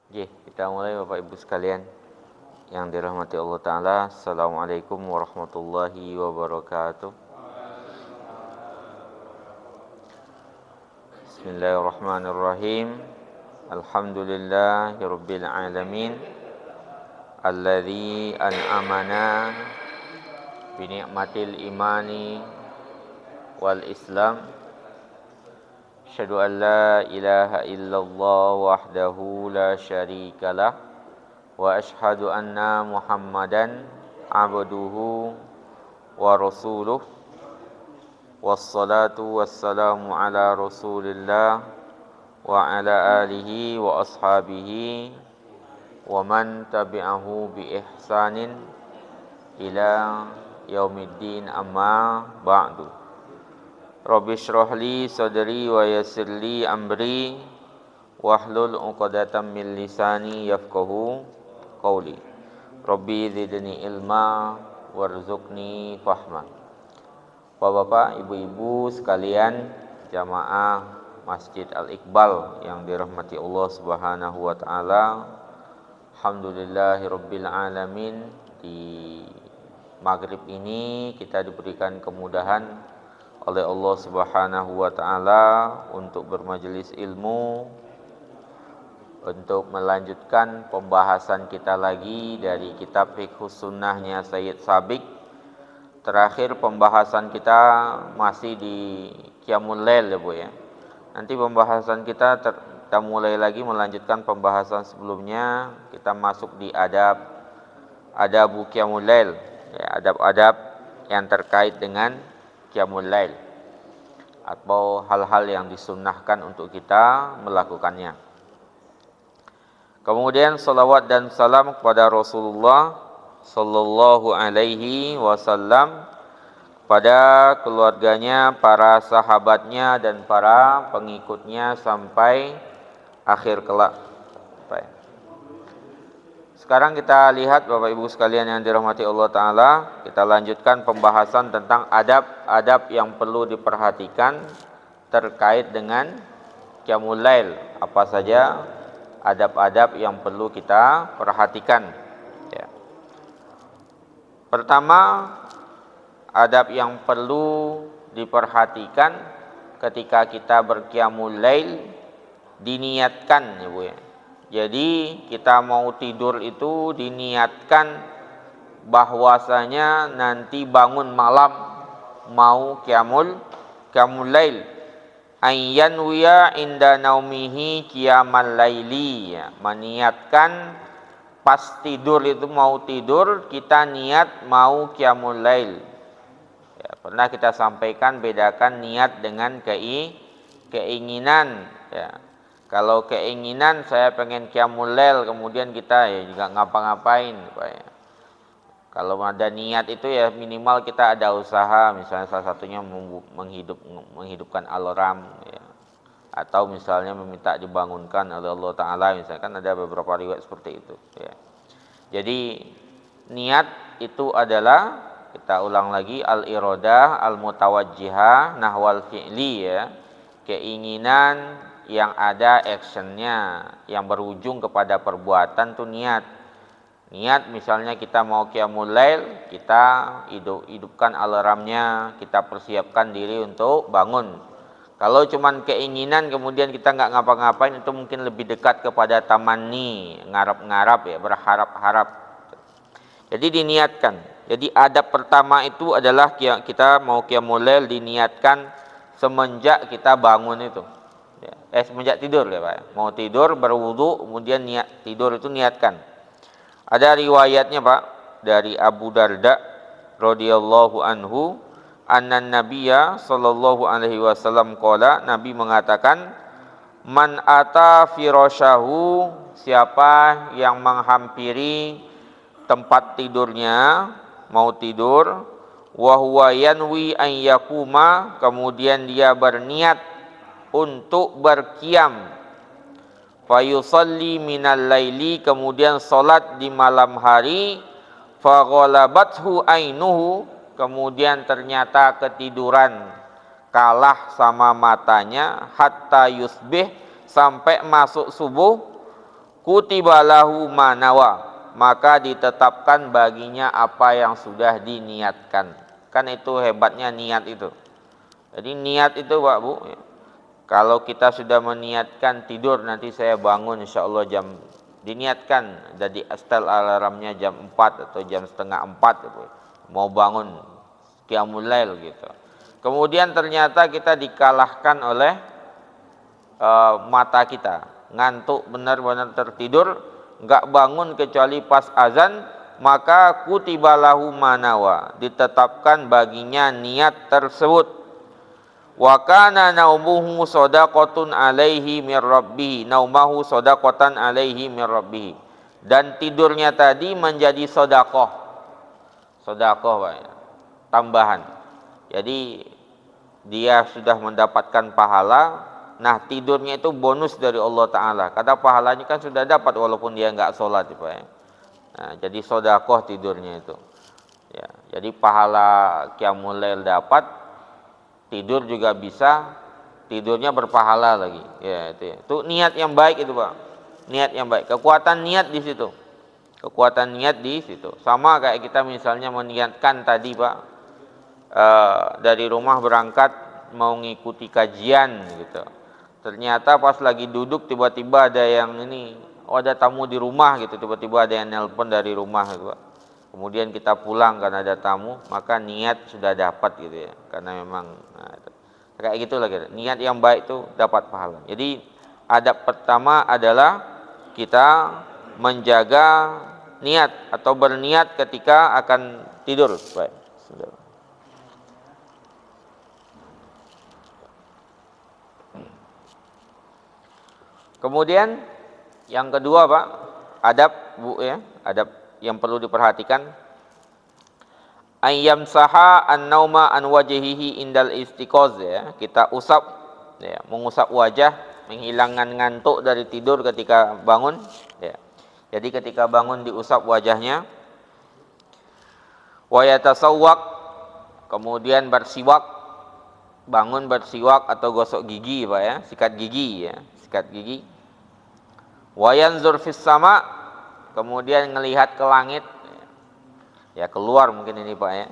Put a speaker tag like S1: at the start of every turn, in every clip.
S1: Oke, kita mulai Bapak Ibu sekalian yang dirahmati Allah Ta'ala. Assalamualaikum warahmatullahi wabarakatuh. Bismillahirrahmanirrahim. Alhamdulillahirabbil alamin. Alladzi an'amana bi ni'matil imani wal islam. Asyhadu an la ilaha illallah wahdahu la syarikalah wa asyhadu anna Muhammadan abduhu wa rasuluh. Wassalatu wassalamu ala Rasulillah wa ala alihi wa ashabihi wa man tabi'ahu bi ihsanin ila yaumiddin, amma ba'du. Rabbi shrah li sadri wa yassir li amri wahlul 'uqdatam min lisani yafqahu qawli. Rabbi zidni ilma warzuqni fahma. Bapak-bapak, ibu-ibu sekalian jamaah Masjid Al-Iqbal yang dirahmati Allah Subhanahu wa taala. Alhamdulillahirabbil alamin. Di maghrib ini kita diberikan kemudahan oleh Allah Subhanahu wa taala untuk bermajelis ilmu, untuk melanjutkan pembahasan kita lagi dari kitab Fiqhus Sunnahnya Sayyid Sabiq. Terakhir pembahasan kita masih di Qiyamul Lail ya Bu ya. Nanti pembahasan kita mulai lagi melanjutkan pembahasan sebelumnya. Kita masuk di adabu Qiyamul Lail ya, adab-adab yang terkait dengan Qiyamul Lail atau hal-hal yang disunnahkan untuk kita melakukannya. Kemudian salawat dan salam kepada Rasulullah sallallahu alaihi wasallam, pada keluarganya, para sahabatnya dan para pengikutnya sampai akhir kelak. Sekarang kita lihat Bapak Ibu sekalian yang dirahmati Allah Ta'ala, kita lanjutkan pembahasan tentang adab-adab yang perlu diperhatikan terkait dengan Qiyamul Lail. Apa saja adab-adab yang perlu kita perhatikan ya. Pertama, adab yang perlu diperhatikan ketika kita berqiyamul lail, diniatkan ya Bu ya. Jadi kita mau tidur itu diniatkan bahwasanya nanti bangun malam mau qiyamul lail. Ayyanwiya inda naumihi qiyamal laili ya. Meniatkan pas tidur itu mau tidur, kita niat mau qiyamul lail. Ya, pernah kita sampaikan bedakan niat dengan keinginan ya. Kalau keinginan saya pengen qiyamul lail, kemudian kita ya juga ngapa-ngapain Pak ya. Kalau ada niat itu ya minimal kita ada usaha, misalnya salah satunya menghidupkan alarm ya. Atau misalnya meminta dibangunkan oleh Allah Ta'ala, misalkan ada beberapa riwayat seperti itu ya. Jadi niat itu adalah, kita ulang lagi, al-iradah al-mutawajjihah nahwal fi'li ya. Keinginan yang ada actionnya, yang berujung kepada perbuatan tuh niat. Niat misalnya kita mau qiyamul lail, kita hidupkan alarmnya, kita persiapkan diri untuk bangun. Kalau cuman keinginan kemudian kita nggak ngapa-ngapain, itu mungkin lebih dekat kepada tamanni, ngarap-ngarap ya, berharap-harap. Jadi diniatkan. Jadi adab pertama itu adalah kita mau qiyamul lail diniatkan semenjak kita bangun itu. Semenjak tidur ya Pak. Mau tidur berwudu, kemudian niat tidur itu niatkan. Ada riwayatnya Pak dari Abu Darda radhiyallahu anhu, annan nabiyya sallallahu alaihi wasallam qala, Nabi mengatakan, man ata firasyahu, siapa yang menghampiri tempat tidurnya mau tidur, wa huwa yanwi an yakuma, kemudian dia berniat untuk berqiyam, fayusalli minal laili, kemudian salat di malam hari, faghalabathu ainuhu, kemudian ternyata ketiduran, kalah sama matanya, hatta yusbih, sampai masuk subuh, kutiba lahu manawa, maka ditetapkan baginya apa yang sudah diniatkan. Kan itu hebatnya niat itu. Jadi niat itu Pak Bu, kalau kita sudah meniatkan tidur nanti saya bangun insyaallah jam, diniatkan jadi setel alarmnya jam 4 atau jam setengah 4 gitu. Mau bangun qiyamul lail gitu. Kemudian ternyata kita dikalahkan oleh mata kita, ngantuk benar-benar tertidur, enggak bangun kecuali pas azan, maka kutiba lahu manawa, ditetapkan baginya niat tersebut. Wa kana naumuhu shadaqatun alaihi mir rabbih, naumahu shadaqatan alaihi mir rabbih, dan tidurnya tadi menjadi sedekah. Sedekah Pak, tambahan. Jadi dia sudah mendapatkan pahala. Nah tidurnya itu bonus dari Allah Ta'ala, karena pahalanya kan sudah dapat walaupun dia nggak sholat Pak ya. Nah, jadi sedekah tidurnya itu ya, jadi pahala qiyamul lail dapat, tidur juga bisa, tidurnya berpahala lagi ya. Itu niat yang baik itu Pak, niat yang baik, kekuatan niat di situ, kekuatan niat di situ. Sama kayak kita misalnya meniatkan tadi Pak, dari rumah berangkat mau ngikuti kajian gitu, ternyata pas lagi duduk tiba-tiba ada yang ini, ada tamu di rumah gitu, tiba-tiba ada yang nelpon dari rumah gitu Pak. Kemudian kita pulang karena ada tamu, maka niat sudah dapat gitu ya, karena memang kayak gitulah gitu. Niat yang baik itu dapat pahala. Jadi adab pertama adalah kita menjaga niat atau berniat ketika akan tidur. Baik. Kemudian yang kedua Pak, adab Bu ya, adab yang perlu diperhatikan, ayyam saha an-nauma an wajhihi indal istiqoz ya, kita usap ya, mengusap wajah, menghilangkan ngantuk dari tidur ketika bangun ya. Jadi ketika bangun diusap wajahnya. Wa yatasawwaq, kemudian bersiwak, bangun bersiwak atau gosok gigi Pak ya, sikat gigi ya, sikat gigi. Wa yanzur fis sama, kemudian ngelihat ke langit ya, keluar mungkin ini Pak ya.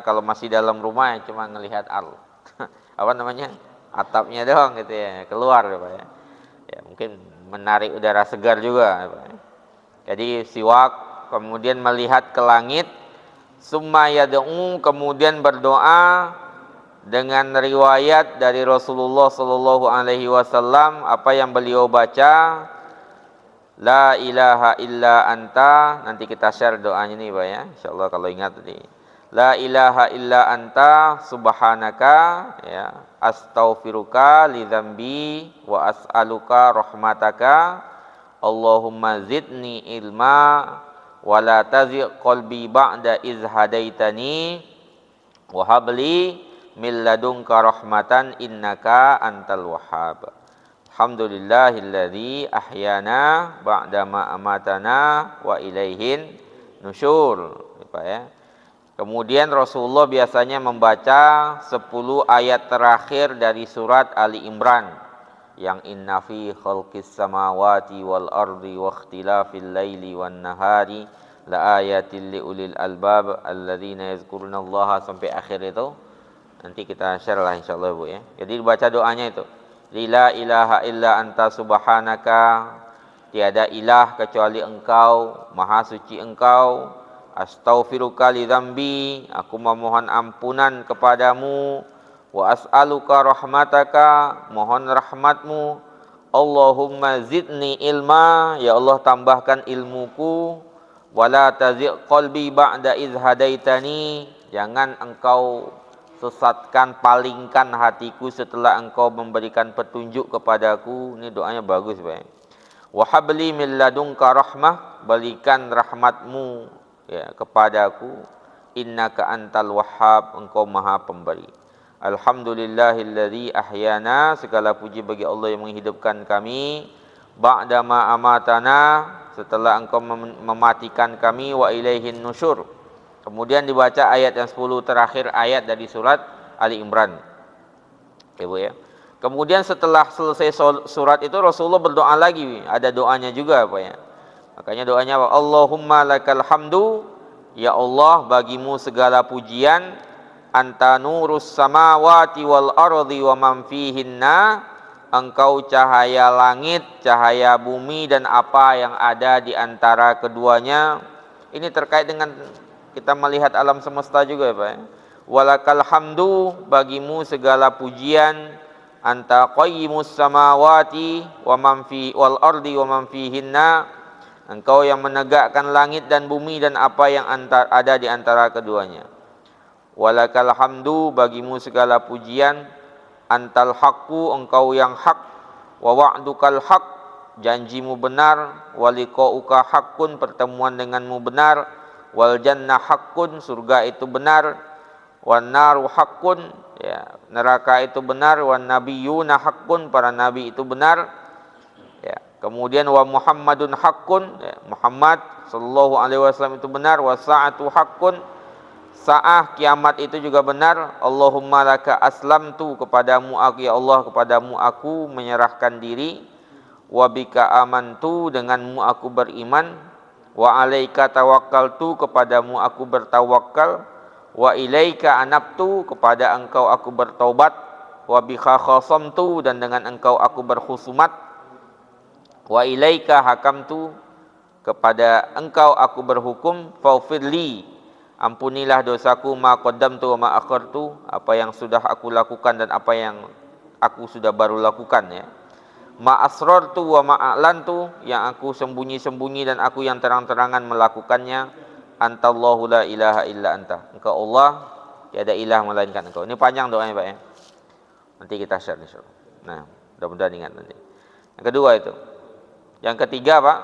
S1: Kalau masih dalam rumah ya cuma ngelihat apa namanya, atapnya doang gitu ya, keluar ya Pak ya. Ya mungkin menarik udara segar juga ya, Pak ya. Jadi siwak, kemudian melihat ke langit, summa yad'u, kemudian berdoa dengan riwayat dari Rasulullah Shallallahu Alaihi Wasallam, apa yang beliau baca, la ilaha illa anta, nanti kita share doanya nih Pak ya, insyaallah kalau ingat tadi. La ilaha illa anta subhanaka ya, astaghfiruka li dzambi wa as'aluka rahmataka, Allahumma zidni ilma wa la tazigh qalbi ba'da iz hadaitani wa habli min ladunka rahmatan innaka antal wahhab. Alhamdulillahilladzi ahyana ba'dama amatana wa ilaihin nusyur. Pak ya. Kemudian Rasulullah biasanya membaca 10 ayat terakhir dari surat Ali Imran, yang inna fi khalqis samawati wal ardi wa ikhtilafil laili wan nahari la ayatil liulil albab alladzina yazkurunallaha, sampai akhir itu. Nanti kita share lah insyaallah Bu ya. Jadi dibaca doanya itu. La ilaha illa anta subhanaka, tiada ilah kecuali engkau, maha suci engkau. Astaghfiruka li dzambi, aku memohon ampunan kepadamu. Wa as'aluka rahmataka, mohon rahmatmu. Allahumma zidni ilma, ya Allah tambahkan ilmuku. Wala tazigh qalbi ba'da iz hadaitani, jangan engkau sesatkan, palingkan hatiku setelah engkau memberikan petunjuk kepadaku. Ini doanya bagus Pak. Wa habli min ladunka rahmah, berikan rahmatmu ya kepadaku. Innaka antal wahhab, engkau maha pemberi. Alhamdulillahilladzi ahyana, segala puji bagi Allah yang menghidupkan kami. Ba'dama amatana, setelah engkau mematikan kami. Wa ilaihin nusyur. Kemudian dibaca ayat yang 10 terakhir ayat dari surat Ali Imran. Ya Bu ya. Kemudian setelah selesai surat itu Rasulullah berdoa lagi, ada doanya juga apa ya. Makanya doanya apa? Allahumma lakal hamdu, ya Allah bagimu segala pujian, anta nurus samawati wal ardi wa man fihinna, engkau cahaya langit, cahaya bumi dan apa yang ada di antara keduanya. Ini terkait dengan kita melihat alam semesta juga ya Pak ya. Walakal hamdu, bagimu segala pujian, anta qayyimus samawati wa man fi wal ardi wa man fihinna, engkau yang menegakkan langit dan bumi dan apa yang ada di antara keduanya. Walakal hamdu, bagimu segala pujian, antal haqqu, engkau yang hak, wa wa'dukal haq, janjimu benar, wa liqa'uka haqqun, pertemuan denganmu benar, wal jannah haqqun, surga itu benar, wan naru haqqun, ya, neraka itu benar, wan nabiyyuna haqqun, para nabi itu benar, ya. Kemudian wa Muhammadun haqqun, ya, Muhammad sallallahu alaihi wasallam itu benar, wa sa'atu haqqun, saah kiamat itu juga benar. Allahumma laka aslamtu, kepadamu aku ya Allah, kepadamu aku menyerahkan diri. Wa bika amantu, denganmu aku beriman. Wa alaika tawakkaltu, kepadamu aku bertawakal. Wa ilaika anabtu, kepada engkau aku bertaubat. Wa bika khasamtu, dan dengan engkau aku berkhusumat. Wa ilaika hakamtu, kepada engkau aku berhukum. Faufirli, ampunilah dosaku, ma qaddamtu wa ma akhartu, apa yang sudah aku lakukan dan apa yang aku sudah baru lakukan ya. Ma asrartu wa ma a'lantu, yang aku sembunyi-sembunyi dan aku yang terang-terangan melakukannya. Antallahu la ilaha illa anta, engkau Allah, tiada ilah melainkan engkau. Ini panjang doanya Pak ya. Nanti kita share insyaallah. Nah, mudah-mudahan ingat nanti. Yang kedua itu. Yang ketiga Pak,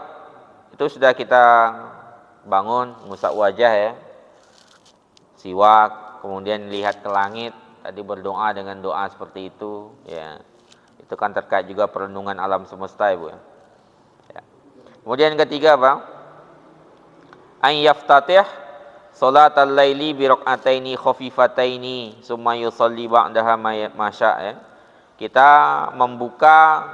S1: itu sudah kita bangun, ngusap wajah ya, siwak, kemudian lihat ke langit, tadi berdoa dengan doa seperti itu ya. Itu kan terkait juga perlindungan alam semesta Ibu ya. Ya. Kemudian yang ketiga Pak, an yaftatih salatal laili bi rak'ataini khafifataini summa yusalli ba'daha masya ya. Kita membuka,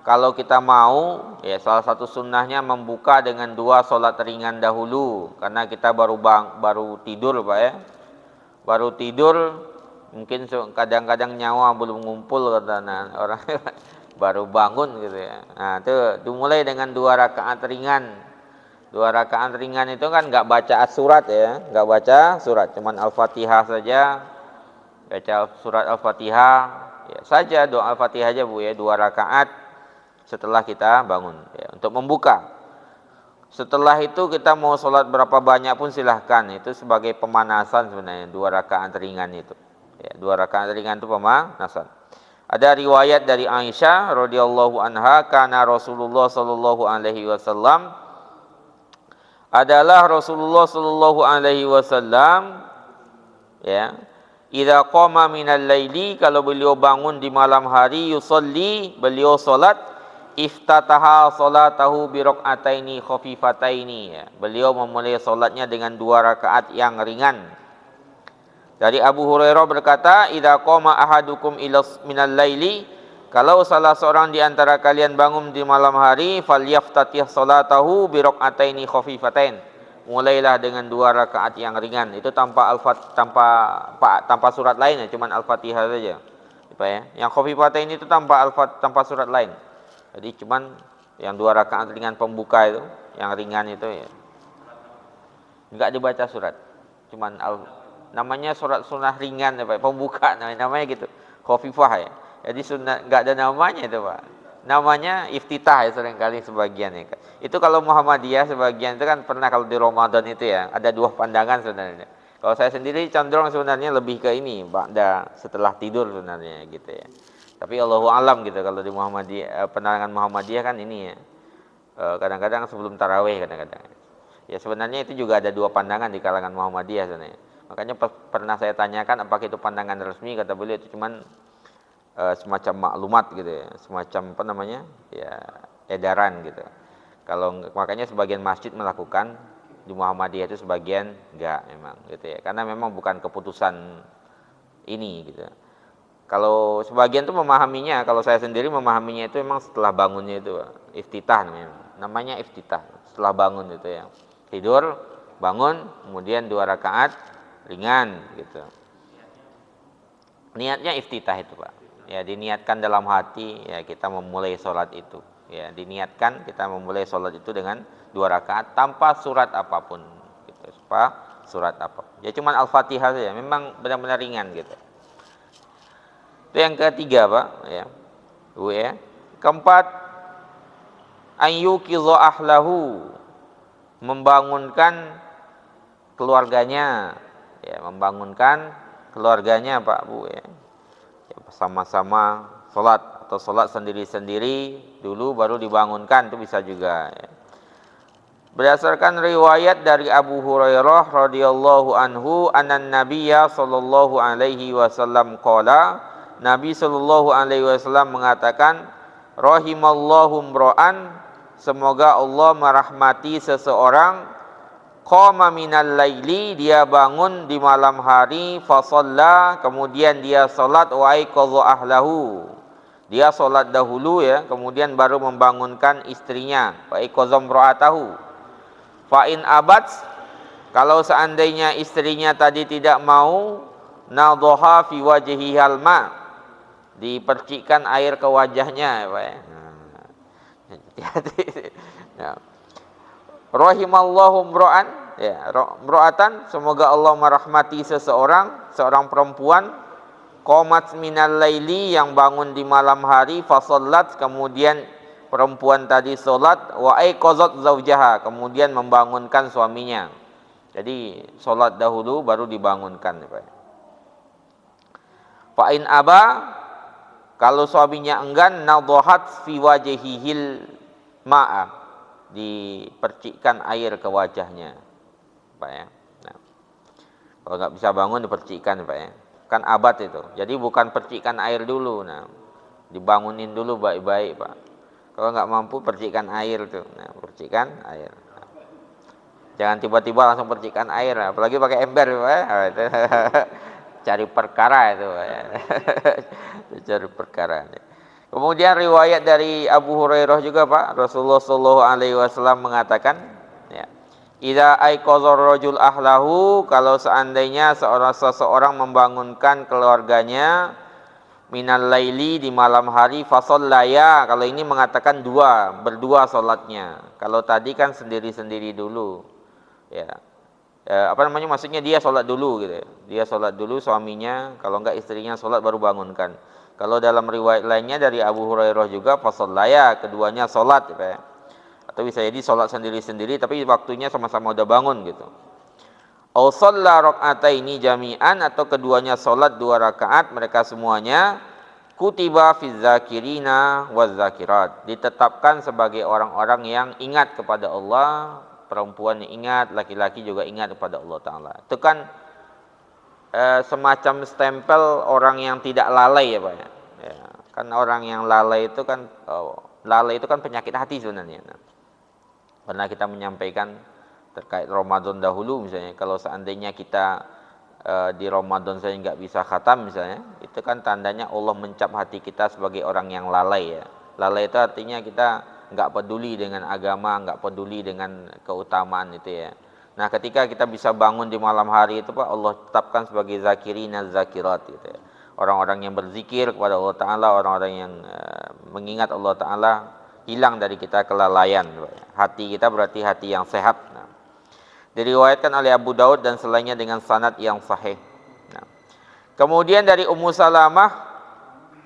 S1: kalau kita mau ya, salah satu sunnahnya membuka dengan 2 salat ringan dahulu, karena kita baru tidur Pak ya. Baru tidur, mungkin kadang-kadang nyawa belum ngumpul kata orang baru bangun gitu ya. Nah, itu dimulai dengan 2 rakaat ringan. 2 rakaat ringan itu kan enggak baca surat ya, enggak baca surat, cuman Al-Fatihah saja. Baca surat Al-Fatihah ya saja, doa Al-Fatihah aja Bu ya, 2 rakaat setelah kita bangun ya, untuk membuka. Setelah itu kita mau sholat berapa banyak pun silahkan, itu sebagai pemanasan sebenarnya 2 rakaat ringan itu. Ya, 2 rakaat ringan itu pemanasan. Ada riwayat dari Aisyah radhiyallahu anha, kana Rasulullah sallallahu alaihi wasallam, adalah Rasulullah sallallahu alaihi wasallam ya, idza qama minal laili, kalau beliau bangun di malam hari, yusolli, beliau salat, iftataha salatahu bi rak'ataini khafifataini ya. Beliau memulai salatnya dengan 2 rakaat yang ringan. Dari Abu Hurairah berkata, idza qama ahadukum ila minal laili, kalau salah seorang di antara kalian bangun di malam hari, falyaftatih salatahu bi rak'ataini khafifatain, mulailah dengan 2 rakaat yang ringan. Itu tanpa surat lain ya, cuman Al-Fatihah saja. Apa ya? Yang khafifatain itu tanpa surat lain. Jadi cuman yang 2 rakaat ringan pembuka itu, yang ringan itu ya, enggak dibaca surat, cuman namanya surat sunnah ringan ya Pak, pembuka namanya gitu, khafifah ya. Jadi sunnah enggak ada namanya itu Pak, namanya iftitah ya seringkali sebagian ya. Itu kalau Muhammadiyah sebagian itu kan pernah, kalau di Ramadan itu ya ada 2 pandangan sebenarnya. Kalau saya sendiri cenderung sebenarnya lebih ke ini, ba'da, setelah tidur sebenarnya gitu ya. Tapi Allahu alam gitu, kalau di Muhammadiyah, pandangan Muhammadiyah kan ini ya, kadang-kadang sebelum tarawih kadang-kadang. Ya sebenarnya itu juga ada 2 pandangan di kalangan Muhammadiyah sebenarnya. Makanya pernah saya tanyakan apakah itu pandangan resmi, kata beliau itu cuman semacam maklumat gitu ya, semacam apa namanya ya, edaran gitu. Kalau makanya sebagian masjid melakukan, di Muhammadiyah itu sebagian enggak memang gitu ya, karena memang bukan keputusan ini gitu. Kalau sebagian tuh memahaminya, kalau saya sendiri memahaminya itu memang setelah bangunnya itu, iftitah namanya. Namanya iftitah, setelah bangun itu ya. Tidur, bangun, kemudian 2 rakaat ringan gitu. Niatnya iftitah itu, Pak. Ya, diniatkan dalam hati ya kita memulai sholat itu. Ya, diniatkan kita memulai sholat itu dengan 2 rakaat tanpa surat apapun gitu. Surat apapun. Ya cuman Al-Fatihah saja, memang benar-benar ringan gitu. Itu yang ketiga, Pak, ya. Ya. Keempat, ayyuqidha ahlahu, membangunkan keluarganya. Ya, membangunkan keluarganya, Pak, Bu, ya. Ya, bersama-sama salat atau salat sendiri-sendiri dulu baru dibangunkan, itu bisa juga, ya. Berdasarkan riwayat dari Abu Hurairah radhiyallahu anhu, anan nabiyya sallallahu alaihi wasallam qala, Nabi sallallahu alaihi wasallam mengatakan, rahimallahu mra'an, semoga Allah merahmati seseorang, qama minal laili, dia bangun di malam hari, fa shalla, kemudian dia salat, wa aiqadha ahlahu, dia salat dahulu ya, kemudian baru membangunkan istrinya, wa aiqadha imra'atahu. Fa in abad, kalau seandainya istrinya tadi tidak mau, nadhaha fi wajhihi halma, dipercikkan air ke wajahnya, Pak ya. Hati-hati. Ya. Rahimallahu mra'an, ya, mra'atan, semoga Allah merahmati seseorang, seorang perempuan, qamat minal laili, yang bangun di malam hari, fa shallat, kemudian perempuan tadi sholat, wa aiqazat zaujaha, kemudian membangunkan suaminya. Jadi sholat dahulu baru dibangunkan. Fa in aba, kalau suaminya enggan, nadhahat fi wajhihil ma'a, dipercikkan air ke wajahnya, Pak ya. Nah, kalau nggak bisa bangun dipercikkan, Pak ya. Kan abad itu. Jadi bukan percikan air dulu, nah, dibangunin dulu baik-baik, Pak. Kalau nggak mampu percikan air tuh, nah, percikan air. Jangan tiba-tiba langsung percikan air, apalagi pakai ember, Pak. Cari perkara itu, Pak. Cari perkara. Kemudian riwayat dari Abu Hurairah juga, Pak, Rasulullah Shallallahu Alaihi Wasallam mengatakan, ya, idza aiqadhar rajul ahlahu, kalau seandainya seseorang membangunkan keluarganya, minal laili, di malam hari, fasallaya, kalau ini mengatakan berdua salatnya. Kalau tadi kan sendiri-sendiri dulu. Ya. Maksudnya dia salat dulu gitu ya. Dia salat dulu suaminya, kalau enggak istrinya salat baru bangunkan. Kalau dalam riwayat lainnya dari Abu Hurairah juga fasallaya, keduanya salat gitu ya. Atau bisa jadi salat sendiri-sendiri tapi waktunya sama-sama udah bangun gitu. Au shalla raka'ataini jami'an, atau keduanya salat 2 rakaat mereka semuanya, kutiba fiz zakirina waz zakirat, ditetapkan sebagai orang-orang yang ingat kepada Allah, perempuan yang ingat, laki-laki juga ingat kepada Allah Ta'ala. Itu kan semacam stempel orang yang tidak lalai ya, Pak ya. Ya, kan orang yang lalai itu kan penyakit hati sebenarnya. Nah, pernah kita menyampaikan terkait Ramadan dahulu misalnya, kalau seandainya kita di Ramadan saya nggak bisa khatam misalnya, itu kan tandanya Allah mencap hati kita sebagai orang yang lalai ya. Lalai itu artinya kita nggak peduli dengan agama, nggak peduli dengan keutamaan itu ya. Nah, ketika kita bisa bangun di malam hari itu, Pak, Allah tetapkan sebagai zakirina zakirat gitu ya. Orang-orang yang berzikir kepada Allah Ta'ala, orang-orang yang mengingat Allah Ta'ala, hilang dari kita kelalaian. Hati kita berarti hati yang sehat. Nah, diriwayatkan oleh Abu Daud dan selainnya dengan sanad yang sahih. Nah, kemudian dari Ummu Salamah,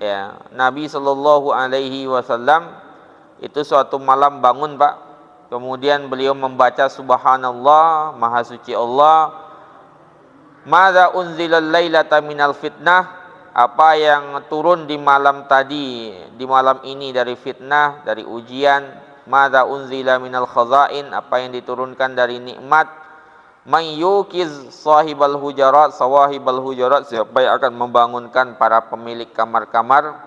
S1: ya, Nabi Shallallahu Alaihi Wasallam itu suatu malam bangun, Pak. Kemudian beliau membaca Subhanallah, Maha Suci Allah. Madza unzilal lailata minal fitnah, apa yang turun di malam tadi, di malam ini dari fitnah, dari ujian. Madza unzila minal khazain, apa yang diturunkan dari nikmat. May yukiz sahibal hujarat, sawahibal hujarat, siapa yang akan membangunkan para pemilik kamar-kamar.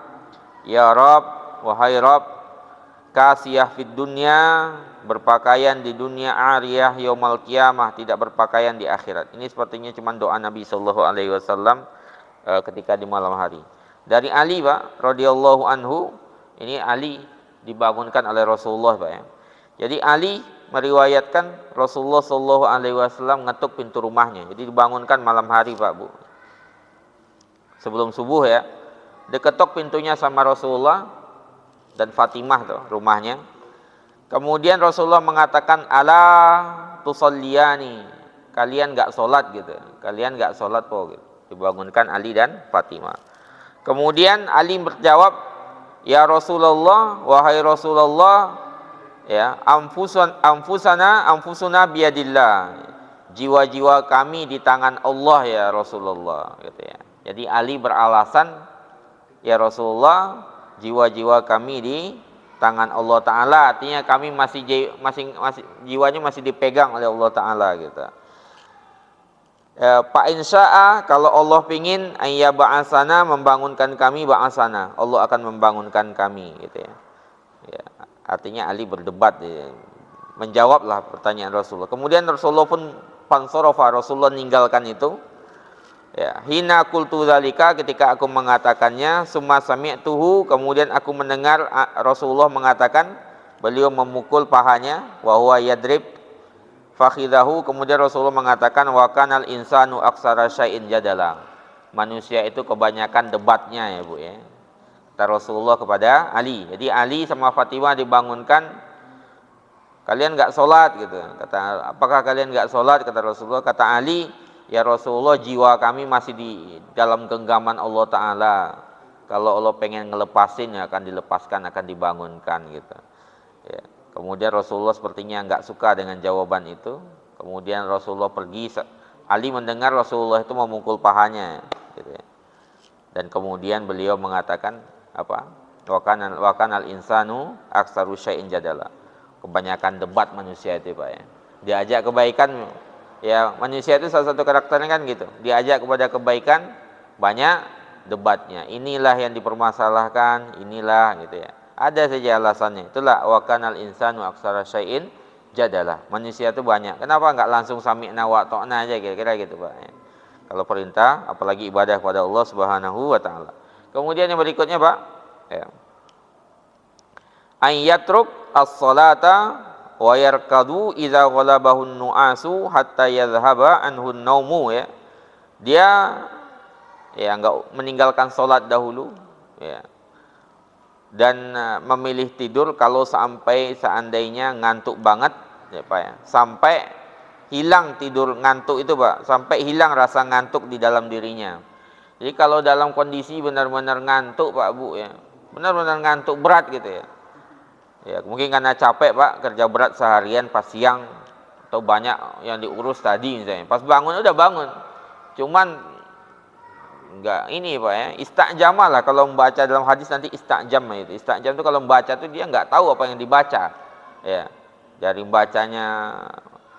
S1: Ya Rabb, wahai Rabb, kasiyah fid dunya, berpakaian di dunia, ariyah yaumal qiyamah, tidak berpakaian di akhirat. Ini sepertinya cuma doa Nabi sallallahu alaihi wasallam ketika di malam hari. Dari Ali Pak radhiyallahu anhu, ini Ali dibangunkan oleh Rasulullah Pak ya. Jadi Ali meriwayatkan Rasulullah sallallahu alaihi wasallam ngetuk pintu rumahnya. Jadi dibangunkan malam hari Pak Bu. Sebelum subuh ya. Diketok pintunya sama Rasulullah dan Fatimah tuh rumahnya. Kemudian Rasulullah mengatakan, "Ala tusalliyani." Kalian enggak salat gitu. Kalian enggak salat po gitu. Dibangunkan Ali dan Fatimah. Kemudian Ali berjawab, "Ya Rasulullah, wahai Rasulullah, ya, anfusuna biyadillah." Jiwa-jiwa kami di tangan Allah ya Rasulullah gitu ya. Jadi Ali beralasan, "Ya Rasulullah, jiwa-jiwa kami di tangan Allah Ta'ala." Artinya kami masih jiwanya masih dipegang oleh Allah Ta'ala gitu. Pak insya'a, kalau Allah pingin ayya ba'asana, membangunkan kami, ba'asana, Allah akan membangunkan kami gitu ya. Ya, artinya Ali berdebat ya. Menjawablah pertanyaan Rasulullah. Kemudian Rasulullah pun fansorofa, Rasulullah ninggalkan itu. Ya, hina qultu zalika, ketika aku mengatakannya, summa sami'tuhu, kemudian aku mendengar Rasulullah mengatakan, beliau memukul pahanya, wa huwa yadrib fakhidahu, kemudian Rasulullah mengatakan, wa kanal insanu aksara syai'in jadala. Manusia itu kebanyakan debatnya ya Bu ya. Kata Rasulullah kepada Ali. Jadi Ali sama Fatimah dibangunkan, kalian enggak salat gitu. Kata, apakah kalian enggak salat? Kata Rasulullah. Kata Ali, ya Rasulullah, jiwa kami masih di dalam genggaman Allah Ta'ala. Kalau Allah pengen ngelepasin ya akan dilepaskan, akan dibangunkan gitu ya. Kemudian Rasulullah sepertinya enggak suka dengan jawaban itu. Kemudian Rasulullah pergi. Ali mendengar Rasulullah itu memukul pahanya gitu ya. Dan kemudian beliau mengatakan apa? Wa kanal insanu aksaru syai'in jadala. Kebanyakan debat manusia itu Pak ya. Diajak kebaikan ya, manusia itu salah satu karakternya kan gitu. Diajak kepada kebaikan, banyak debatnya. Inilah yang dipermasalahkan, inilah gitu ya. Ada saja alasannya. Itulah wa kanal insanu aksara syai'in jadalah. Manusia itu banyak. Kenapa enggak langsung sami'na wa ta'na aja kira-kira gitu Pak ya. Kalau perintah, apalagi ibadah kepada Allah Subhanahu wa taala. Kemudian yang berikutnya Pak, ya. Ayyatruk as-salata wa yarkadu idza ghalabahun nu'asu hatta yadhhaba anhun naumu ya. Dia ya enggak meninggalkan salat dahulu ya. Dan memilih tidur kalau seandainya ngantuk banget ya Pak ya. Sampai hilang tidur ngantuk itu Pak, sampai hilang rasa ngantuk di dalam dirinya. Jadi kalau dalam kondisi benar-benar ngantuk Pak Bu ya, benar-benar ngantuk berat gitu ya. Ya, mungkin karena capek Pak, kerja berat seharian pas siang atau banyak yang diurus tadi misalnya. Pas bangun udah bangun. Cuman enggak ini Pak ya, istajamah lah kalau membaca dalam hadis nanti istajam itu. Istajam itu kalau membaca itu dia enggak tahu apa yang dibaca. Ya. Dari bacanya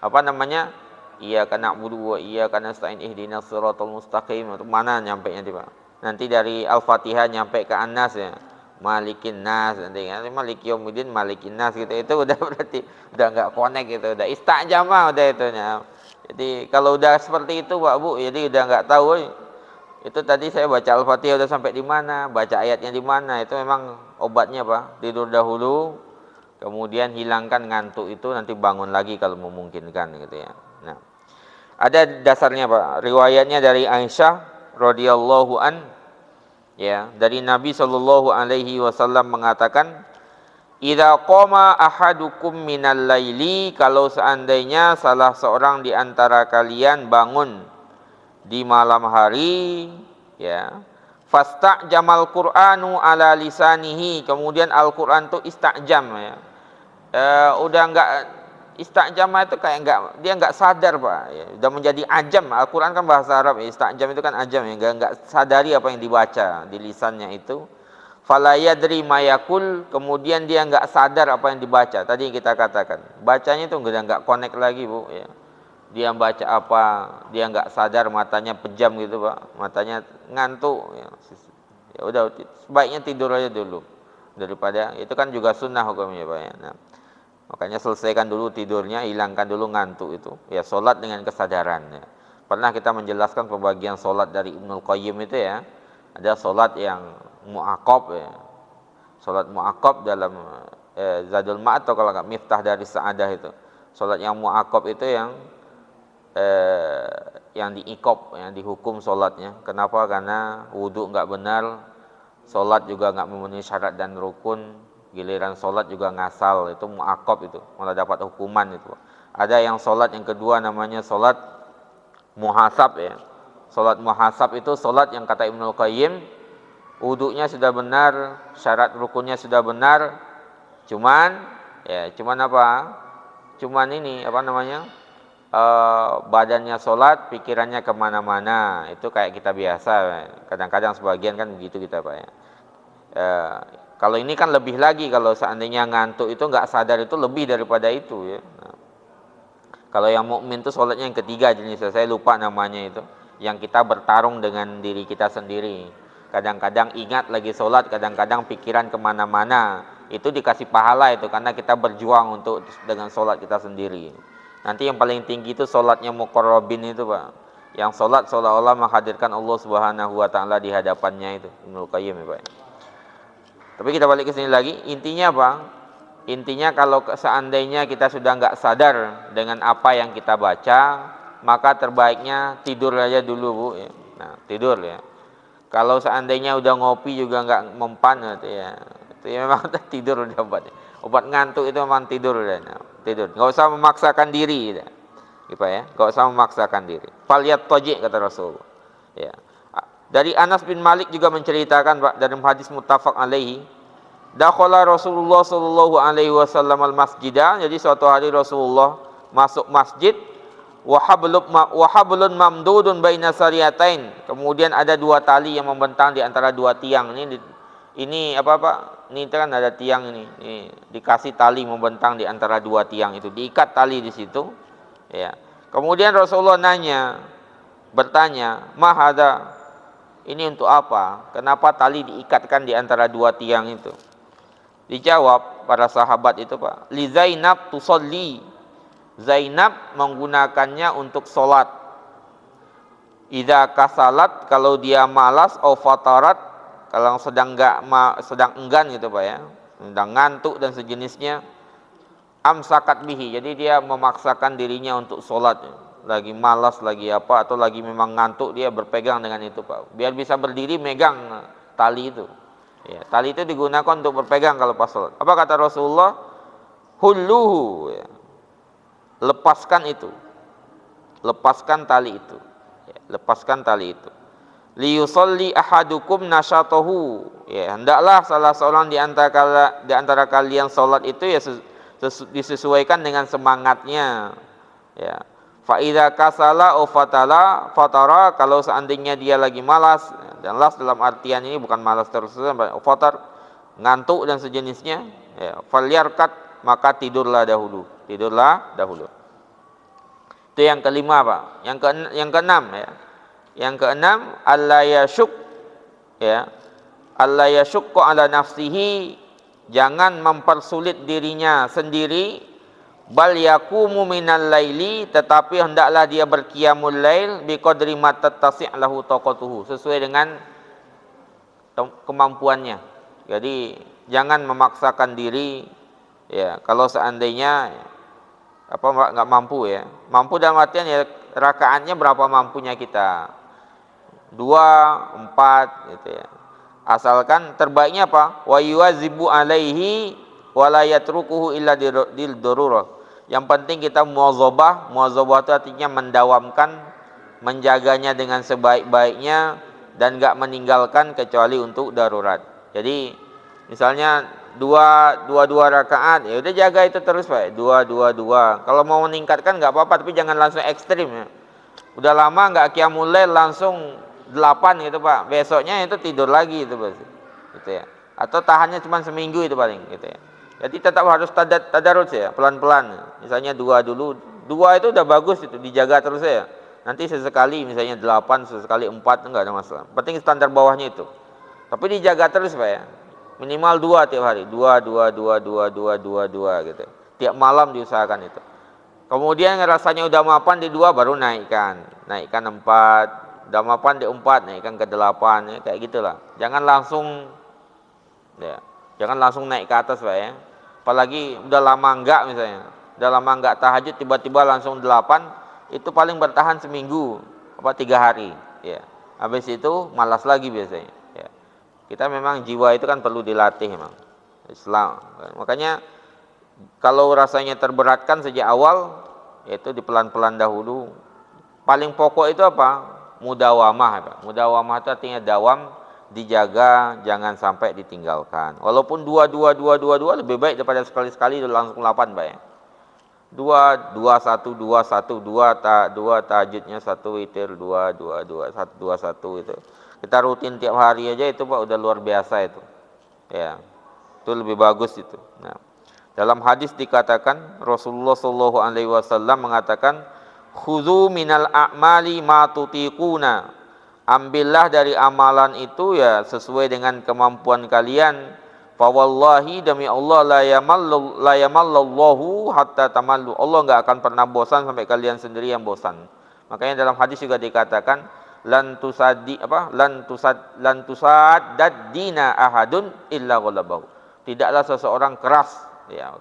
S1: apa namanya? Iyyaka na'budu wa iyyaka nasta'in ihdinas siratal mustaqim. Itu mana nyampe nanti Pak? Nanti dari Al-Fatihah nyampe ke An-Nas ya. Malikin nas, nanti kan Malik Yaumiddin, Malikin nas gitu, itu udah berarti udah nggak connect gitu, udah istajamah udah itunya. Jadi kalau udah seperti itu Pak Bu, jadi udah nggak tahu itu tadi saya baca Al-Fatihah udah sampai di mana, baca ayatnya di mana, itu memang obatnya Pak. Tidur dahulu, kemudian hilangkan ngantuk itu, nanti bangun lagi kalau memungkinkan gitu ya. Nah, ada dasarnya Pak, riwayatnya dari Aisyah radhiyallahu an. Ya, dari Nabi Shallallahu alaihi wasallam mengatakan, "Idza qama ahadukum minal laili," kalau seandainya salah seorang di antara kalian bangun di malam hari, ya, fastajamal Qur'anu ala lisanihi, kemudian Al-Qur'an itu istajam ya. Udah enggak istajama itu kayak dia enggak sadar Pak ya, udah menjadi ajam. Al-Qur'an kan bahasa Arab ya, istajam itu kan ajam ya, enggak sadari apa yang dibaca di lisannya itu. Fala yadri mayakul, kemudian dia enggak sadar apa yang dibaca. Tadi kita katakan, bacanya itu udah enggak connect lagi Bu ya. Dia baca apa, dia enggak sadar, matanya pejam gitu Pak, matanya ngantuk ya. Ya udah, sebaiknya tidur aja dulu daripada itu, kan juga sunnah hukumnya Pak ya. Nah, makanya selesaikan dulu tidurnya, hilangkan dulu ngantuk itu. Ya, sholat dengan kesadaran ya. Pernah kita menjelaskan pembagian sholat dari Ibnul Qayyim itu ya. Ada solat yang mu'aqab ya. Solat mu'aqab dalam Zadul Ma'ad atau kalau nggak Miftah dari Sa'adah itu. Solat yang mu'aqab itu yang diikob, yang dihukum solatnya. Kenapa? Karena wudhu nggak benar, solat juga nggak memenuhi syarat dan rukun, giliran solat juga ngasal, itu mu'aqab itu, malah dapat hukuman itu. Ada yang solat yang kedua namanya solat muhasab ya. Solat muhasab itu solat yang kata Ibnul Qayyim, wudhunya sudah benar, syarat rukunnya sudah benar, cuman apa? Cuman ini apa namanya? Badannya sholat, pikirannya kemana-mana. Itu kayak kita biasa. Kadang-kadang sebagian kan begitu kita Pak ya. Kalau ini kan lebih lagi, kalau seandainya ngantuk itu nggak sadar itu lebih daripada itu ya. Nah, kalau yang mukmin itu sholatnya yang ketiga jenisnya, saya lupa namanya itu. Yang kita bertarung dengan diri kita sendiri. Kadang-kadang ingat lagi sholat, kadang-kadang pikiran kemana-mana. Itu dikasih pahala itu karena kita berjuang untuk dengan sholat kita sendiri. Nanti yang paling tinggi itu sholatnya muqarrabin itu Pak. Yang sholat seolah-olah menghadirkan Allah Subhanahu wa Ta'ala di hadapannya itu. Ibnul Qayyim ya Pak. Tapi kita balik ke sini lagi, intinya apa? Intinya kalau seandainya kita sudah nggak sadar dengan apa yang kita baca, maka terbaiknya tidur aja dulu Bu ya. Nah, tidur ya. Kalau seandainya udah ngopi juga nggak mempan gitu ya. Itu ya memang tidur udah obat. Obat ngantuk itu memang tidur udah. Nah, tidur. Nggak usah memaksakan diri gitu. Gitu ya. Nggak usah memaksakan diri. Faliyat toji kata Rasul. Ya. Dari Anas bin Malik juga menceritakan Pak, dalam hadis muttafaq alaihi, dakhala Rasulullah sallallahu alaihi wasallam al-masjidah. Jadi suatu hari Rasulullah masuk masjid, wa hablun mamdudun baina sariyatain. Kemudian ada dua tali yang membentang di antara dua tiang. Ini apa Pak? Ini kan ada tiang ini. Dikasih tali membentang di antara dua tiang itu. Diikat tali di situ. Ya. Kemudian Rasulullah bertanya, "Mahada? Ini untuk apa? Kenapa tali diikatkan di antara dua tiang itu?" Dijawab para sahabat itu Pak, "Li Zainab tusolli." Zainab menggunakannya untuk sholat. Idza kasalat, kalau dia malas, au fatarat, kalau sedang enggan gitu Pak ya, sedang ngantuk dan sejenisnya, amsakat bihi, jadi dia memaksakan dirinya untuk sholat, lagi malas lagi apa atau lagi memang ngantuk, dia berpegang dengan itu Pak, biar bisa berdiri megang tali itu ya. Tali itu digunakan untuk berpegang kalau pas sholat. Apa kata Rasulullah? Hulluhu ya. Lepaskan itu, lepaskan tali itu ya, lepaskan tali itu. Liyusolli ahadukum nasyatahu ya, hendaklah salah seorang di antara kalian sholat itu ya disesuaikan dengan semangatnya ya. Fa idza kasala aw fatara, kalau seandainya dia lagi malas, dan las dalam artian ini bukan malas terus, fatar ngantuk dan sejenisnya ya, falyarkat, maka tidurlah dahulu. Itu yang kelima Pak. Yang keenam ya. Yang keenam, alla yasyuk ya. Alla yasyukku ala nafsihi, jangan mempersulit dirinya sendiri, bal yaqumu minal laili, tetapi hendaklah dia berqiyamul lail biqadri ma tattasi' lahu taqatuhu, sesuai dengan kemampuannya. Jadi jangan memaksakan diri ya, kalau seandainya nggak mampu ya. Mampu dalam artian ya rakaatnya berapa mampunya kita, 2, 4 gitu ya. Asalkan terbaiknya apa? Wa yuwazibu alaihi wa la yatrukuhu illa dil darurah. Yang penting kita muwazabah itu artinya mendawamkan, menjaganya dengan sebaik-baiknya dan enggak meninggalkan kecuali untuk darurat. Jadi misalnya dua rakaat, ya udah jaga itu terus Pak. Dua. Kalau mau meningkatkan enggak apa-apa, tapi jangan langsung ekstrim ya. Udah lama enggak qiyamul lail langsung 8 gitu Pak. Besoknya itu tidur lagi itu Pak. Gitu ya. Atau tahannya cuma seminggu itu paling gitu ya. Jadi tetap harus tadarus ya, pelan-pelan. Misalnya 2 dulu. 2 itu udah bagus, itu dijaga terus ya. Nanti sesekali misalnya 8, sesekali 4 enggak ada masalah. Penting standar bawahnya itu. Tapi dijaga terus Pak ya. Minimal 2 tiap hari. 2 gitu. Tiap malam diusahakan itu. Kemudian rasanya udah mapan di 2 baru naikkan 4. udah mapan di 4, naikkan ke 8, ya, kayak gitulah. Jangan langsung naik ke atas, Pak ya. Apalagi udah lama enggak misalnya, udah lama enggak tahajud tiba-tiba langsung 8, itu paling bertahan seminggu 3 hari, ya. Habis itu malas lagi biasanya, ya. Kita memang jiwa itu kan perlu dilatih memang. Islam. Makanya kalau rasanya terberatkan sejak awal, yaitu dipelan-pelan dahulu. Paling pokok itu apa? Mudawamah, Pak. Mudawamah itu artinya dawam, dijaga, jangan sampai ditinggalkan. Walaupun dua lebih baik daripada sekali-sekali langsung 8, Pak ya. 2 2 tahajudnya 1 witir 2 1 itu. Kita rutin tiap hari aja itu, Pak, udah luar biasa itu. Ya. Itu lebih bagus itu. Nah, dalam hadis dikatakan Rasulullah sallallahu alaihi wasallam mengatakan, "Khudzu minal a'mali ma tutiquna." Ambillah dari amalan itu ya sesuai dengan kemampuan kalian. Fa wallahi, demi Allah, la yamallallahu hatta tamallu. Allah enggak akan pernah bosan sampai kalian sendiri yang bosan. Makanya dalam hadis juga dikatakan lan tusaddad dina ahadun illa ghalabahu. Tidaklah seseorang keras ya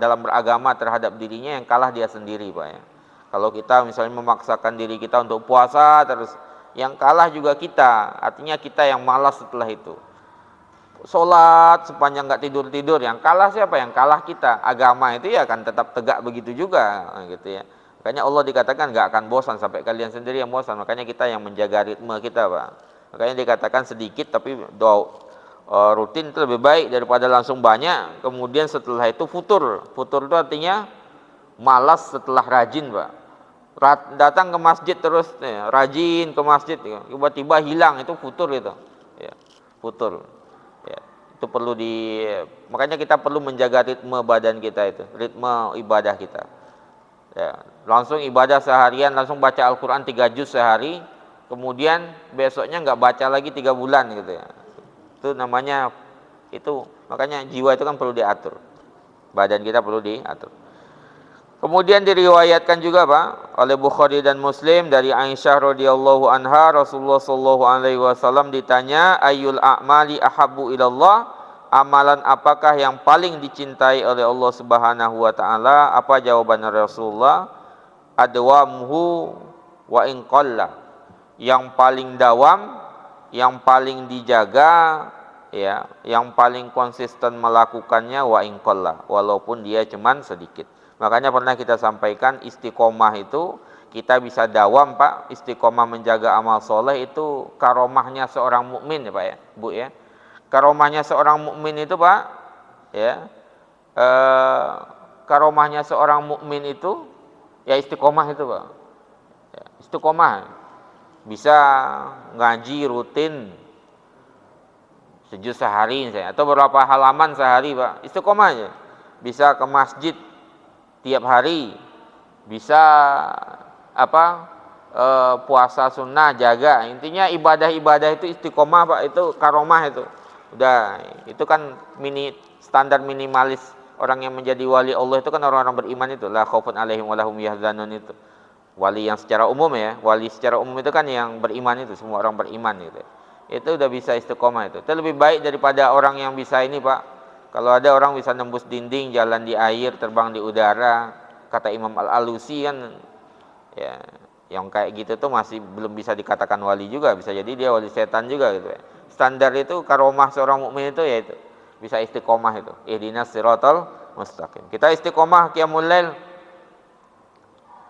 S1: dalam beragama terhadap dirinya yang kalah dia sendiri, Pak ya. Kalau kita misalnya memaksakan diri kita untuk puasa terus, yang kalah juga kita, artinya kita yang malas setelah itu. Sholat sepanjang nggak tidur-tidur, yang kalah siapa? Yang kalah kita. Agama itu ya akan tetap tegak begitu juga, gitu ya. Makanya Allah dikatakan nggak akan bosan sampai kalian sendiri yang bosan. Makanya kita yang menjaga ritme kita, Pak. Makanya dikatakan sedikit tapi rutin itu lebih baik daripada langsung banyak. Kemudian setelah itu futur. Futur itu artinya malas setelah rajin, Pak. Datang ke masjid terus rajin ke masjid, tiba-tiba hilang, itu futur itu. Ya, futur. Ya, itu perlu makanya kita perlu menjaga ritme badan kita itu, ritme ibadah kita. Ya, langsung ibadah seharian, langsung baca Al-Qur'an 3 juz sehari, kemudian besoknya enggak baca lagi 3 bulan gitu ya. Itu namanya makanya jiwa itu kan perlu diatur. Badan kita perlu diatur. Kemudian diriwayatkan juga, Pak, oleh Bukhari dan Muslim dari Aisyah radhiyallahu anha, Rasulullah sallallahu alaihi wasallam ditanya, "Ayyul a'mali ahabbu ilallah?" Amalan apakah yang paling dicintai oleh Allah Subhanahu wa taala? Apa jawaban Rasulullah? Adwamuhu wa in qalla. Yang paling dawam, yang paling dijaga, ya, yang paling konsisten melakukannya wa in qalla, walaupun dia cuman sedikit. Makanya pernah kita sampaikan istiqomah itu kita bisa dawam, Pak. Istiqomah menjaga amal soleh itu karomahnya seorang mukmin ya, Pak ya, Bu ya. Karomahnya seorang mukmin itu, Pak, ya. Karomahnya seorang mukmin itu ya istiqomah itu, Pak. Ya, istiqomah. Bisa ngaji rutin sejuz sehari misalnya, atau beberapa halaman sehari, Pak. Istiqomah aja. Bisa ke masjid tiap hari, bisa puasa sunnah, jaga. Intinya ibadah-ibadah itu istiqomah, Pak. Itu karomah itu. Udah, itu kan standar minimalis orang yang menjadi wali Allah itu kan orang-orang beriman itu, la khaufun alaihim wa lahum yahzanun itu. Wali yang secara umum ya, wali secara umum itu kan yang beriman itu, semua orang beriman gitu. Itu udah bisa istiqomah itu. Itu lebih baik daripada orang yang bisa ini, Pak. Kalau ada orang bisa nembus dinding, jalan di air, terbang di udara, kata Imam Al-Alusi kan, ya, yang kayak gitu tuh masih belum bisa dikatakan wali juga, bisa jadi dia wali setan juga gitu ya. Standar itu karomah seorang mukmin itu yaitu bisa istiqomah itu. Ihdinas siratal mustaqim. Kita istiqomah qiyamul lail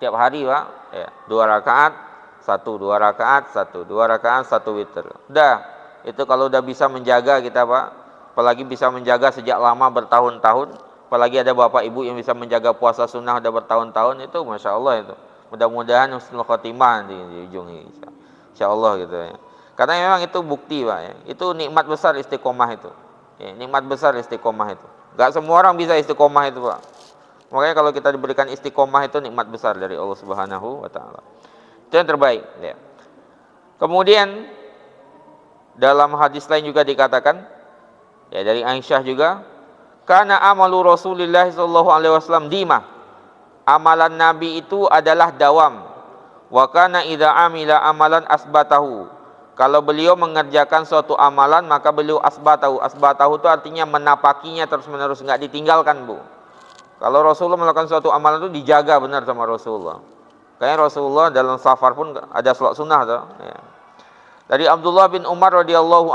S1: tiap hari, Pak, ya, 2 rakaat, 1, 2 rakaat, 1, 2 rakaat, 1 witir. Udah, itu kalau udah bisa menjaga kita, Pak, apalagi bisa menjaga sejak lama bertahun-tahun, apalagi ada bapak ibu yang bisa menjaga puasa sunnah udah bertahun-tahun, itu Masya Allah itu. Mudah-mudahan husnul khotimah di ujung insya Allah gitu ya. Karena memang itu bukti, Pak ya. Itu nikmat besar istiqomah itu. Ya, nikmat besar istiqomah itu. Gak semua orang bisa istiqomah itu, Pak. Makanya kalau kita diberikan istiqomah itu nikmat besar dari Allah Subhanahu wa taala. Itu yang terbaik, ya. Kemudian dalam hadis lain juga dikatakan, ya, dari Aisyah juga, kana amalu Rasulillah sallallahu alaihi wasallam dimah. Amalan Nabi itu adalah dawam. Wa kana idza amila amalan asbatahu. Kalau beliau mengerjakan suatu amalan maka beliau asbatahu. Asbatahu itu artinya menapakinya terus-menerus, enggak ditinggalkan, Bu. Kalau Rasulullah melakukan suatu amalan itu dijaga benar sama Rasulullah. Kayak Rasulullah dalam safar pun ada salat sunnah tuh, ya. Dari Abdullah bin Umar radhiyallahu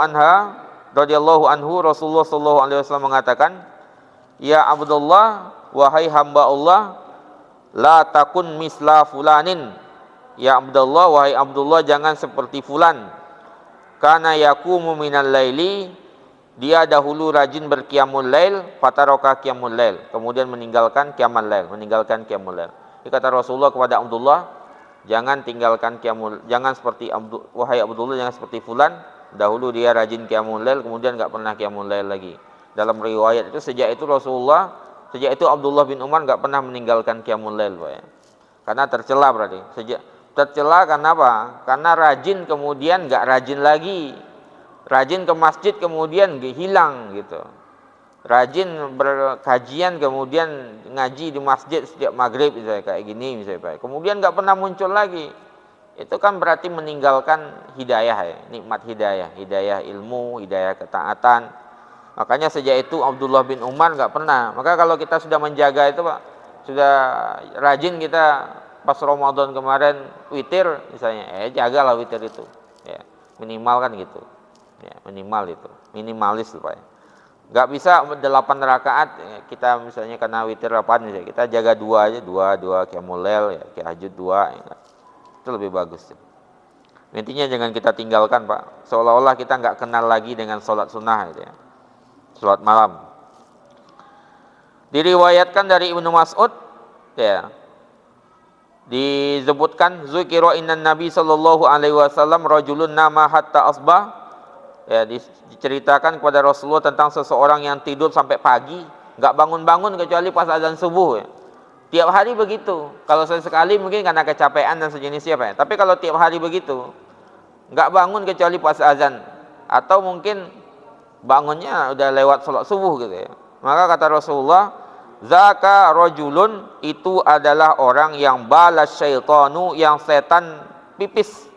S1: anhu Rasulullah sallallahu alaihi wasallam mengatakan, "Ya Abdullah, wahai hamba Allah, la takun misla fulanin." Ya Abdullah, wahai Abdullah, jangan seperti fulan. Kana yaqumu minal laili, dia dahulu rajin berqiyamul lail, fataraka qiyamul lail, kemudian meninggalkan qiyamul lail, Kata Rasulullah kepada Abdullah, jangan tinggalkan qiyamul, jangan seperti wahai Abdullah, jangan seperti fulan, dahulu dia rajin qiyamul lail, kemudian enggak pernah qiyamul lail lagi. Dalam riwayat itu sejak itu Abdullah bin Umar enggak pernah meninggalkan qiyamul lail, Pak, ya. Karena tercela berarti. Tercela karena apa? Karena rajin kemudian enggak rajin lagi. Rajin ke masjid kemudian hilang gitu. Rajin berkajian kemudian ngaji di masjid setiap maghrib misalnya kayak gini misalnya, Pak. Kemudian nggak pernah muncul lagi. Itu kan berarti meninggalkan hidayah, ya, nikmat hidayah ilmu, hidayah ketaatan. Makanya sejak itu Abdullah bin Umar nggak pernah. Maka kalau kita sudah menjaga itu, Pak, sudah rajin kita pas Ramadan kemarin witir misalnya, jagalah witir itu, ya, minimal kan gitu, ya, minimalis Pak, ya. Nggak bisa 8 rakaat kita misalnya karena witir 8 misalnya, kita jaga 2 aja, 2 qiyamul lail, ya, tahajud 2, ya. Itu lebih bagus, ya. Intinya jangan kita tinggalkan, Pak, seolah-olah kita nggak kenal lagi dengan sholat sunnah gitu, ya. Sholat malam diriwayatkan dari Ibnu Mas'ud, ya, disebutkan zukira innan nabi sallallahu alaihi wasallam rajulun nama hatta asbah, ya, diceritakan kepada Rasulullah tentang seseorang yang tidur sampai pagi, enggak bangun-bangun kecuali pas azan subuh, ya. Tiap hari begitu. Kalau sekali mungkin karena kecapean dan sejenisnya, Pak, ya. Tapi kalau tiap hari begitu, enggak bangun kecuali pas azan, atau mungkin bangunnya udah lewat sholat subuh gitu, ya. Maka kata Rasulullah, zaka rajulun, itu adalah orang yang balas syaitanu, yang setan pipis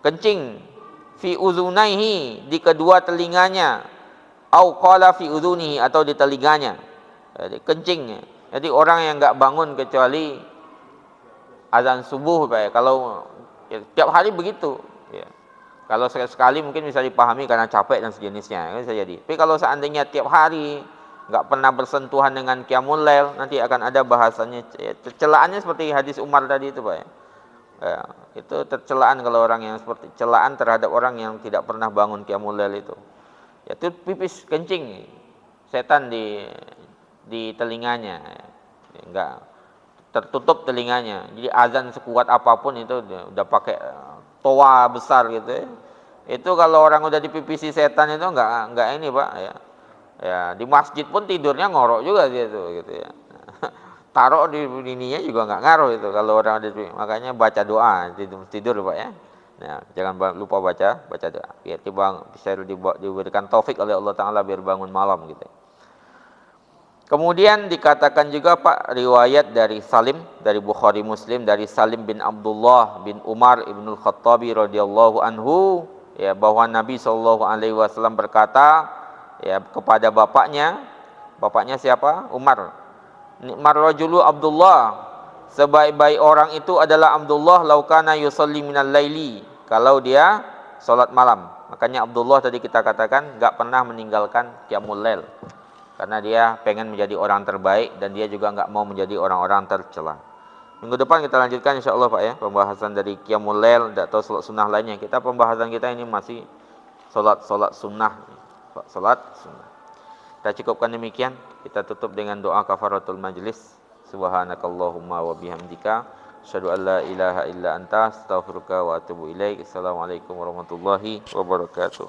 S1: kencing, fi uzunaihi, di kedua telinganya, au qala fi uzunihi, atau di telinganya, jadi kencing. Jadi orang yang enggak bangun kecuali azan subuh, Pak, ya. Kalau ya, tiap hari begitu, ya. Kalau sekali mungkin bisa dipahami karena capek dan sejenisnya, bisa jadi. Tapi kalau seandainya tiap hari nggak pernah bersentuhan dengan qiyamul lail, nanti akan ada bahasanya, ya, celaannya seperti hadis Umar tadi itu, Pak, ya. Ya, itu tercelaan kalau orang yang seperti celaan terhadap orang yang tidak pernah bangun qiyamul lail itu. Ya, itu pipis kencing, setan di telinganya, ya, enggak tertutup telinganya. Jadi azan sekuat apapun itu udah pakai toa besar gitu, ya. Itu kalau orang udah dipipisi setan itu enggak ini, Pak, ya. Ya, di masjid pun tidurnya ngorok juga dia tuh gitu, ya. Taruh di ininya juga nggak ngaruh itu kalau orang ada. Makanya baca doa tidur, Pak, ya. Nah, jangan lupa baca doa. Biar bisa diberikan taufik oleh Allah Taala biar bangun malam gitu. Kemudian dikatakan juga, Pak, riwayat dari Salim, dari Bukhari Muslim, dari Salim bin Abdullah bin Umar ibnul Khattabi radhiyallahu anhu, ya, bahwa Nabi sallallahu alaihi wasallam berkata, ya, kepada bapaknya siapa? Umar. Nikmar rajulu Abdullah, sebaik-baik orang itu adalah Abdullah, laukana yusalli minal laili, kalau dia salat malam. Makanya Abdullah tadi kita katakan enggak pernah meninggalkan qiyamul lail, karena dia pengen menjadi orang terbaik dan dia juga enggak mau menjadi orang-orang tercela. Minggu depan kita lanjutkan insyaallah, Pak, ya, pembahasan dari qiyamul lail atau salat sunnah lainnya. Pembahasan kita ini masih salat sunnah. Salat sunnah. Kita cukupkan demikian. Kita tutup dengan doa kafaratul majlis. Subhanakallahumma wa bihamdika asyhadu an la ilaha illa anta astaghfiruka wa atubu ilaik. Assalamualaikum warahmatullahi wabarakatuh.